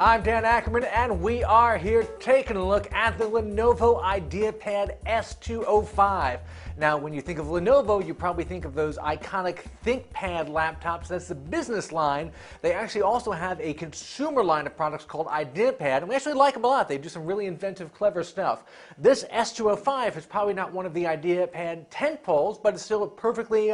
I'm Dan Ackerman, and we are here taking a look at the Lenovo IdeaPad S205. Now, when you think of Lenovo, you probably think of those iconic ThinkPad laptops. That's the business line. They actually also have a consumer line of products called ideapad, and we actually like them a lot. They do some really inventive, clever stuff. This S205 is probably not one of the ideapad tentpoles, but it's still a perfectly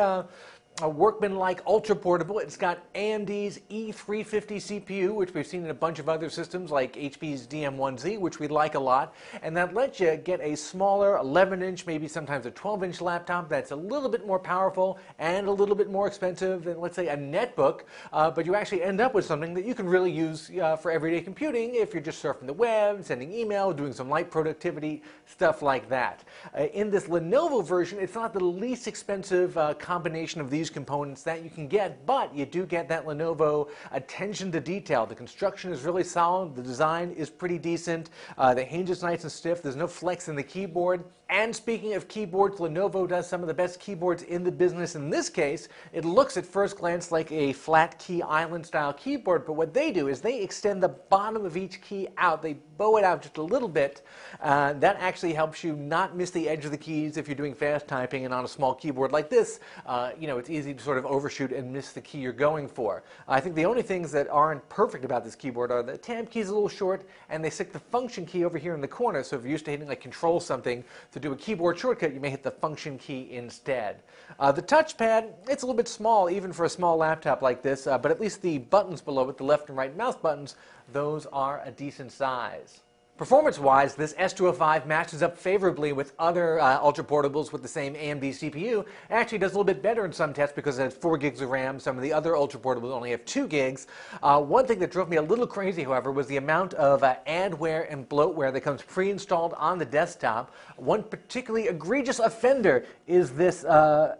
a workman-like ultra portable. It's got AMD's E350 CPU, which we've seen in a bunch of other systems like HP's DM1Z, which we like a lot. And that lets you get a smaller 11-inch, maybe sometimes a 12-inch laptop that's a little bit more powerful and a little bit more expensive than, let's say, a netbook. But you actually end up with something that you can really use for everyday computing if you're just surfing the web, sending email, doing some light productivity, stuff like that. In this Lenovo version, it's not the least expensive combination of these components that you can get, but you do get that Lenovo attention to detail. The construction is really solid, the design is pretty decent, the hinge is nice and stiff, there's no flex in the keyboard. And speaking of keyboards, Lenovo does some of the best keyboards in the business. In this case, it looks at first glance like a flat key island style keyboard, but what they do is they extend the bottom of each key out. They bow it out just a little bit. That actually helps you not miss the edge of the keys if you're doing fast typing, and on a small keyboard like this, it's easy to sort of overshoot and miss the key you're going for. I think the only things that aren't perfect about this keyboard are the tab key is a little short, and they stick the function key over here in the corner, so if you're used to hitting like control something to do a keyboard shortcut, you may hit the function key instead. The touchpad, it's a little bit small even for a small laptop like this, but at least the buttons below it, the left and right mouse buttons, those are a decent size. Performance-wise, this S205 matches up favorably with other ultra-portables with the same AMD CPU. It actually does a little bit better in some tests because it has 4 gigs of RAM. Some of the other ultra-portables only have 2 gigs. One thing that drove me a little crazy, however, was the amount of adware and bloatware that comes pre-installed on the desktop. One particularly egregious offender is this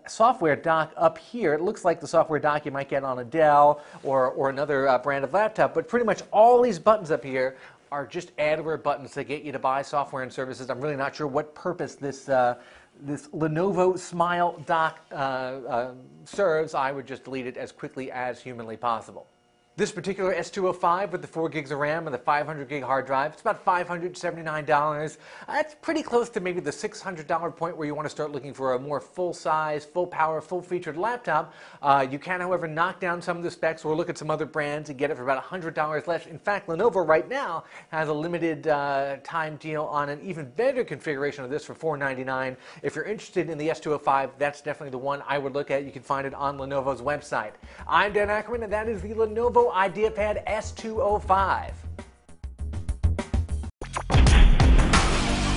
software dock up here. It looks like the software dock you might get on a Dell or another brand of laptop, but pretty much all these buttons up here are just adware buttons that get you to buy software and services. I'm really not sure what purpose this Lenovo Smile dock serves. I would just delete it as quickly as humanly possible. This particular S205 with the 4 gigs of RAM and the 500 gig hard drive, it's about $579. That's pretty close to maybe the $600 point where you want to start looking for a more full-size, full-power, full-featured laptop. You can, however, knock down some of the specs or look at some other brands and get it for about $100 less. In fact, Lenovo right now has a limited time deal on an even better configuration of this for $499. If you're interested in the S205, that's definitely the one I would look at. You can find it on Lenovo's website. I'm Dan Ackerman, and that is the Lenovo IdeaPad S205.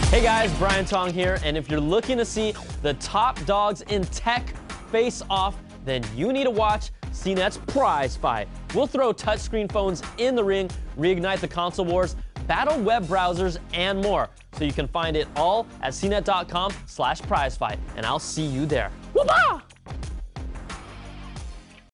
Hey guys, Brian Tong here, and if you're looking to see the top dogs in tech face off, then you need to watch CNET's Prize Fight. We'll throw touchscreen phones in the ring, reignite the console wars, battle web browsers, and more. So you can find it all at cnet.com/prizefight, and I'll see you there. Whoop-ah!